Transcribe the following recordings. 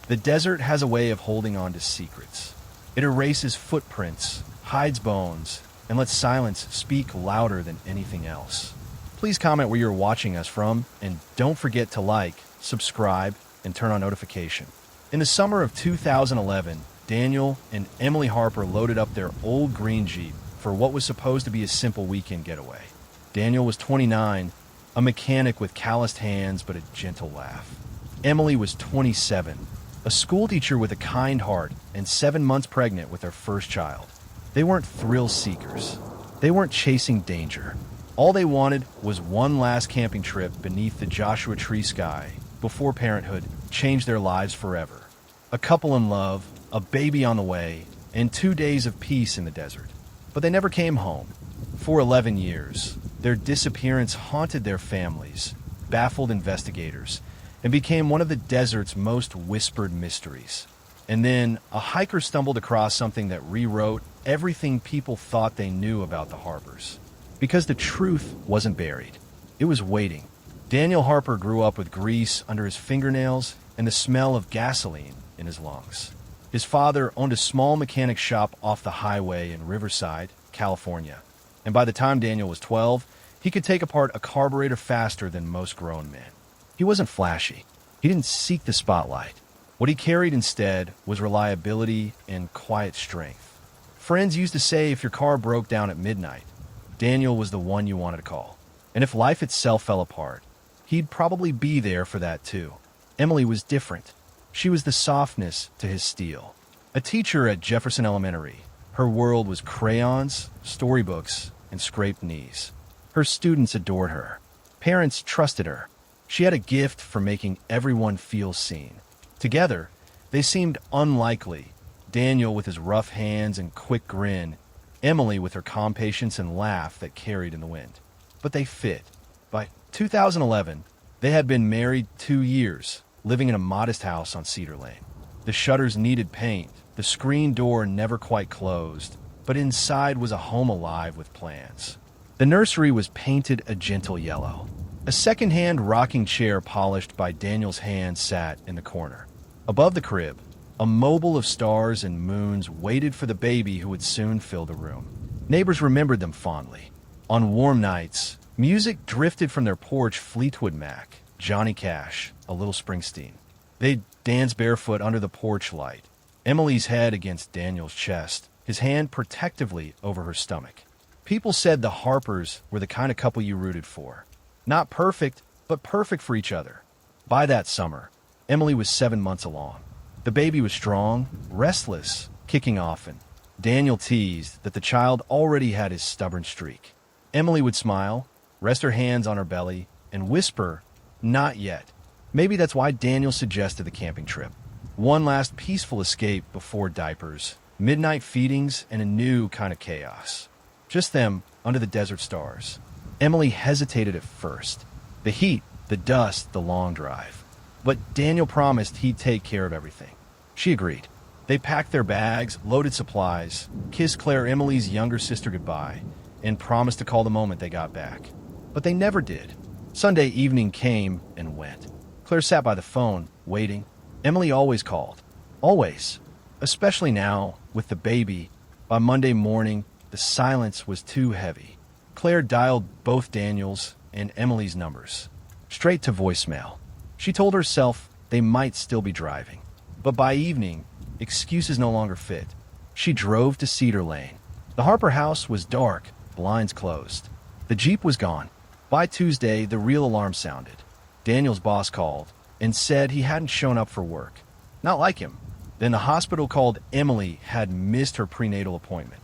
The desert has a way of holding on to secrets. It erases footprints, hides bones, and lets silence speak louder than anything else. Please comment where you're watching us from, and don't forget to like, subscribe, and turn on notification. In the summer of 2011, Daniel and Emily Harper loaded up their old green Jeep for what was supposed to be a simple weekend getaway. Daniel was 29, a mechanic with calloused hands but a gentle laugh. Emily was 27, a schoolteacher with a kind heart and 7 months pregnant with their first child. They weren't thrill seekers. They weren't chasing danger. All they wanted was one last camping trip beneath the Joshua Tree sky before parenthood changed their lives forever. A couple in love, a baby on the way, and 2 days of peace in the desert. But they never came home. For 11 years, their disappearance haunted their families, baffled investigators, and became one of the desert's most whispered mysteries. And then, a hiker stumbled across something that rewrote everything people thought they knew about the Harpers. Because the truth wasn't buried. It was waiting. Daniel Harper grew up with grease under his fingernails and the smell of gasoline in his lungs. His father owned a small mechanic shop off the highway in Riverside, California. And by the time Daniel was 12, he could take apart a carburetor faster than most grown men. He wasn't flashy. He didn't seek the spotlight. What he carried instead was reliability and quiet strength. Friends used to say if your car broke down at midnight, Daniel was the one you wanted to call. And if life itself fell apart, he'd probably be there for that too. Emily was different. She was the softness to his steel. A teacher at Jefferson Elementary, her world was crayons, storybooks, and scraped knees. Her students adored her. Parents trusted her. She had a gift for making everyone feel seen. Together, they seemed unlikely. Daniel with his rough hands and quick grin, Emily with her calm patience and laugh that carried in the wind. But they fit. By 2011, they had been married 2 years, living in a modest house on Cedar Lane. The shutters needed paint, the screen door never quite closed, but inside was a home alive with plans. The nursery was painted a gentle yellow. A second-hand rocking chair polished by Daniel's hand sat in the corner. Above the crib, a mobile of stars and moons waited for the baby who would soon fill the room. Neighbors remembered them fondly. On warm nights, music drifted from their porch Fleetwood Mac, Johnny Cash, a little Springsteen. They'd dance barefoot under the porch light, Emily's head against Daniel's chest, his hand protectively over her stomach. People said the Harpers were the kind of couple you rooted for. Not perfect, but perfect for each other. By that summer, Emily was 7 months along. The baby was strong, restless, kicking often. Daniel teased that the child already had his stubborn streak. Emily would smile, rest her hands on her belly, and whisper, "Not yet." Maybe that's why Daniel suggested the camping trip. One last peaceful escape before diapers, midnight feedings, and a new kind of chaos. Just them under the desert stars. Emily hesitated at first. The heat, the dust, the long drive. But Daniel promised he'd take care of everything. She agreed. They packed their bags, loaded supplies, kissed Claire, Emily's younger sister, goodbye, and promised to call the moment they got back. But they never did. Sunday evening came and went. Claire sat by the phone, waiting. Emily always called. Always. Especially now, with the baby. By Monday morning, the silence was too heavy. Claire dialed both Daniel's and Emily's numbers. Straight to voicemail. She told herself they might still be driving. But by evening, excuses no longer fit. She drove to Cedar Lane. The Harper house was dark, blinds closed. The Jeep was gone. By Tuesday, the real alarm sounded. Daniel's boss called and said he hadn't shown up for work. Not like him. Then the hospital called Emily had missed her prenatal appointment.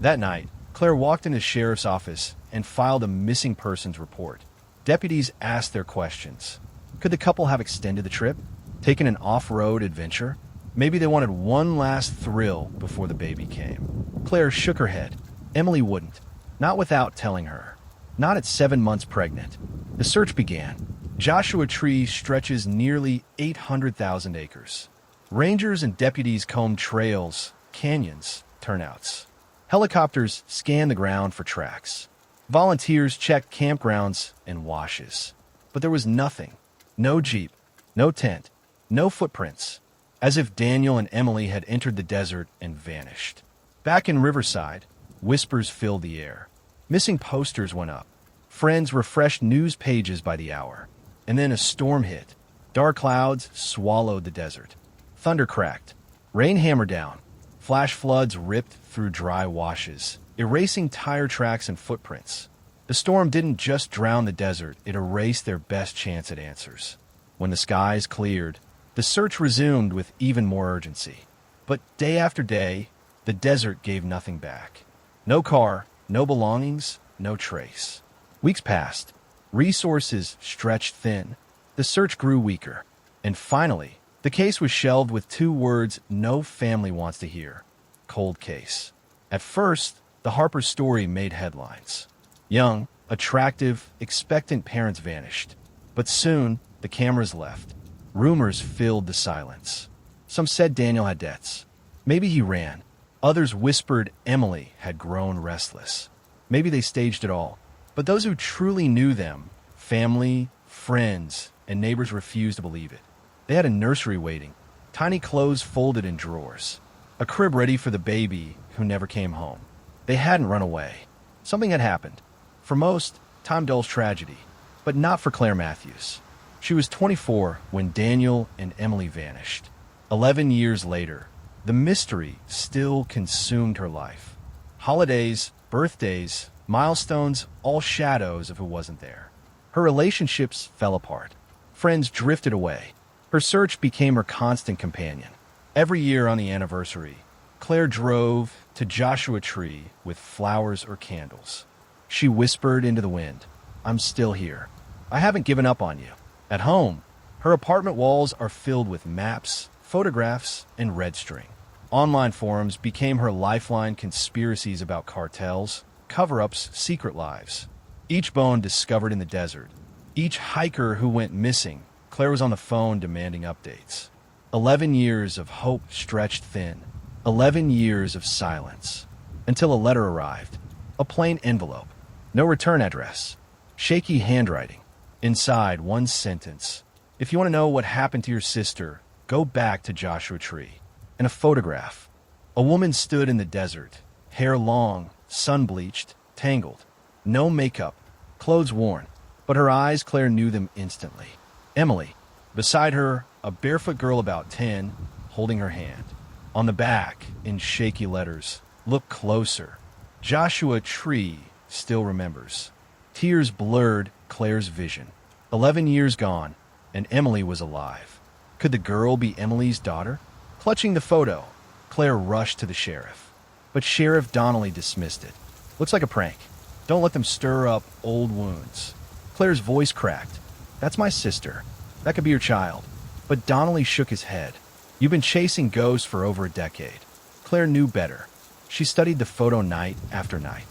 That night, Claire walked into the sheriff's office and filed a missing persons report. Deputies asked their questions. Could the couple have extended the trip? Taken an off-road adventure? Maybe they wanted one last thrill before the baby came. Claire shook her head. Emily wouldn't. Not without telling her. Not at 7 months pregnant. The search began. Joshua Tree stretches nearly 800,000 acres. Rangers and deputies combed trails, canyons, turnouts. Helicopters scanned the ground for tracks. Volunteers checked campgrounds and washes. But there was nothing. No Jeep, no tent, no footprints. as if Daniel and Emily had entered the desert and vanished. Back in Riverside, whispers filled the air. Missing posters went up. Friends refreshed news pages by the hour. And then a storm hit. Dark clouds swallowed the desert. Thunder cracked. Rain hammered down. Flash floods ripped through dry washes, erasing tire tracks and footprints. The storm didn't just drown the desert, it erased their best chance at answers. When the skies cleared, the search resumed with even more urgency. But day after day, the desert gave nothing back. No car, no belongings, no trace. Weeks passed. Resources stretched thin. The search grew weaker. And finally, the case was shelved with 2 words no family wants to hear: cold case. At first, the Harper story made headlines. Young, attractive, expectant parents vanished. But soon, the cameras left. Rumors filled the silence. Some said Daniel had debts. Maybe he ran. Others whispered Emily had grown restless. Maybe they staged it all. But those who truly knew them, family, friends, and neighbors, refused to believe it. They had a nursery waiting, tiny clothes folded in drawers, a crib ready for the baby who never came home. They hadn't run away. Something had happened. For most, time dulls tragedy, but not for Claire Matthews. She was 24 when Daniel and Emily vanished. 11 years later, the mystery still consumed her life. Holidays, birthdays, milestones, all shadows of who wasn't there. Her relationships fell apart. Friends drifted away. Her search became her constant companion. Every year on the anniversary, Claire drove to Joshua Tree with flowers or candles. She whispered into the wind, "I'm still here. I haven't given up on you." At home, her apartment walls are filled with maps, photographs, and red string. Online forums became her lifeline: conspiracies about cartels, cover-ups, secret lives. Each bone discovered in the desert, each hiker who went missing, Claire was on the phone demanding updates. 11 years of hope stretched thin. 11 years of silence. Until a letter arrived. A plain envelope. No return address. Shaky handwriting. Inside, one sentence: "If you want to know what happened to your sister, go back to Joshua Tree." And a photograph. A woman stood in the desert, hair long, sun-bleached, tangled. No makeup, clothes worn, but her eyes, Claire knew them instantly. Emily. Beside her, a barefoot girl about 10, holding her hand. On the back, in shaky letters, "Look closer. Joshua Tree still remembers." Tears blurred Claire's vision. 11 years gone, and Emily was alive. Could the girl be Emily's daughter? Clutching the photo, Claire rushed to the sheriff. But Sheriff Donnelly dismissed it. "Looks like a prank. Don't let them stir up old wounds." Claire's voice cracked. "That's my sister. That could be your child." But Donnelly shook his head. "You've been chasing ghosts for over a decade." Claire knew better. She studied the photo night after night.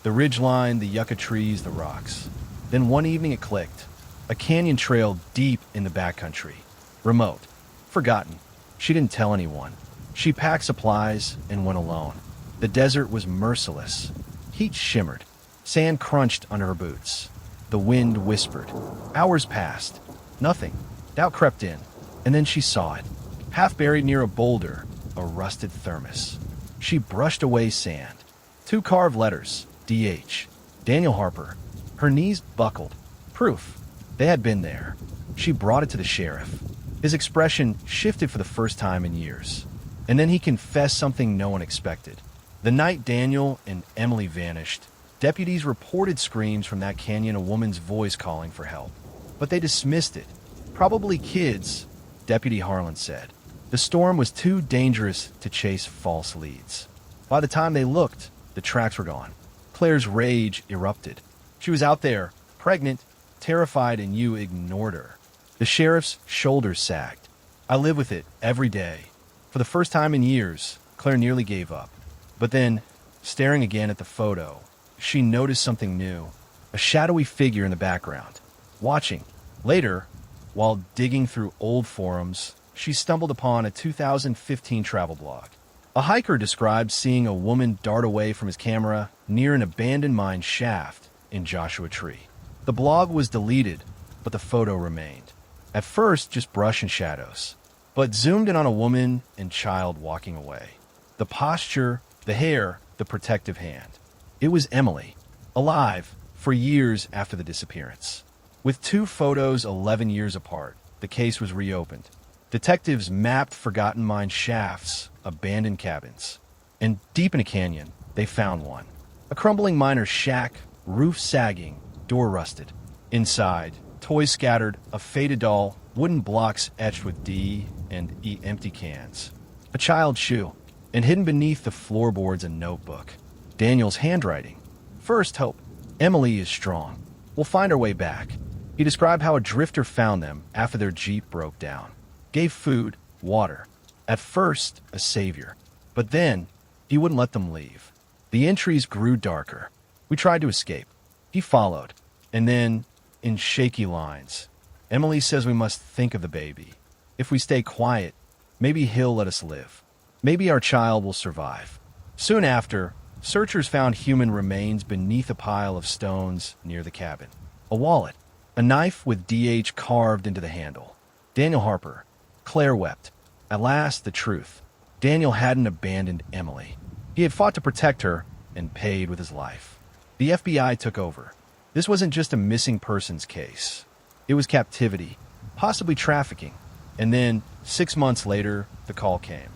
The ridgeline, the yucca trees, the rocks. Then one evening it clicked. A canyon trail deep in the backcountry. Remote. Forgotten. She didn't tell anyone. She packed supplies and went alone. The desert was merciless. Heat shimmered. Sand crunched under her boots. The wind whispered. Hours passed. Nothing. Doubt crept in. And then she saw it. Half buried near a boulder, a rusted thermos. She brushed away sand. 2 carved letters. D.H. Daniel Harper. Her knees buckled. Proof. They had been there. She brought it to the sheriff. His expression shifted for the first time in years. And then he confessed something no one expected. The night Daniel and Emily vanished, deputies reported screams from that canyon, a woman's voice calling for help. But they dismissed it. Probably kids, Deputy Harlan said. The storm was too dangerous to chase false leads. By the time they looked, the tracks were gone. Claire's rage erupted. She was out there, pregnant, terrified, and you ignored her. The sheriff's shoulders sagged. "I live with it every day." For the first time in years, Claire nearly gave up. But then, staring again at the photo, she noticed something new. A shadowy figure in the background, watching. Later, while digging through old forums, she stumbled upon a 2015 travel blog. A hiker described seeing a woman dart away from his camera near an abandoned mine shaft in Joshua Tree. The blog was deleted, but the photo remained. At first, just brush and shadows. but zoomed in on a woman and child walking away. The posture, the hair, the protective hand. It was Emily, alive for years after the disappearance. With two photos 11 years apart, the case was reopened. Detectives mapped forgotten mine shafts, abandoned cabins, and deep in a canyon, they found one. A crumbling miner's shack, roof sagging, door rusted. Inside, toys scattered, a faded doll, wooden blocks etched with D and E empty cans. A child's shoe, and hidden beneath the floorboards a notebook. Daniel's handwriting. First hope. Emily is strong. We'll find our way back. He described how a drifter found them after their Jeep broke down. Gave food, water. At first, a savior. But then, he wouldn't let them leave. The entries grew darker. We tried to escape. He followed. And then, in shaky lines, Emily says we must think of the baby. If we stay quiet, maybe he'll let us live. Maybe our child will survive. Soon after, searchers found human remains beneath a pile of stones near the cabin. A wallet. A knife with DH carved into the handle. Daniel Harper. Claire wept. At last, the truth. Daniel hadn't abandoned Emily. He had fought to protect her and paid with his life. The FBI took over. This wasn't just a missing persons case. It was captivity, possibly trafficking. And then, 6 months later, the call came.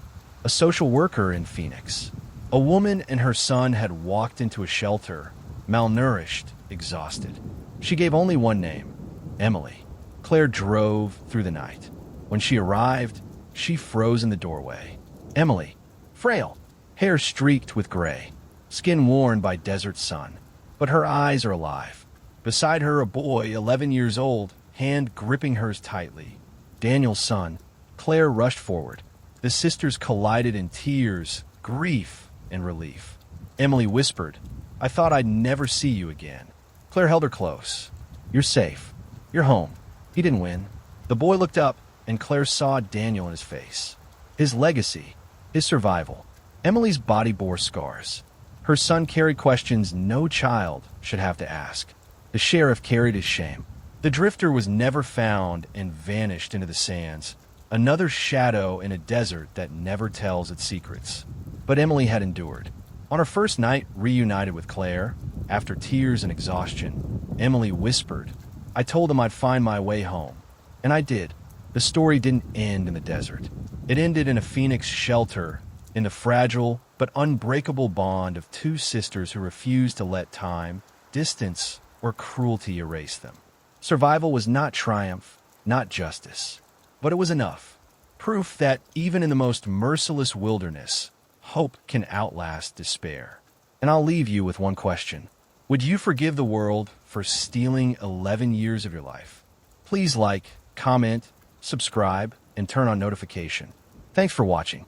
A social worker in Phoenix. A woman and her son had walked into a shelter, malnourished, exhausted. She gave only one name, Emily. Claire drove through the night. When she arrived, she froze in the doorway. Emily, frail, hair streaked with gray, skin worn by desert sun, but her eyes are alive. Beside her, a boy, 11 years old, hand gripping hers tightly. Daniel's son. Claire rushed forward. The sisters collided in tears, grief, and relief. Emily whispered, "I thought I'd never see you again." Claire held her close. "You're safe. You're home." He didn't win. The boy looked up, and Claire saw Daniel in his face. His legacy, his survival. Emily's body bore scars. Her son carried questions no child should have to ask. The sheriff carried his shame. The drifter was never found and vanished into the sands, another shadow in a desert that never tells its secrets. But Emily had endured. On her first night, reunited with Claire, after tears and exhaustion, Emily whispered, "I told them I'd find my way home." And I did. The story didn't end in the desert. It ended in a Phoenix shelter, in the fragile but unbreakable bond of two sisters who refused to let time, distance, or cruelty erase them. Survival was not triumph, not justice, but it was enough. Proof that even in the most merciless wilderness, hope can outlast despair. And I'll leave you with one question. Would you forgive the world for stealing 11 years of your life? Please like, comment, subscribe, and turn on notification. Thanks for watching.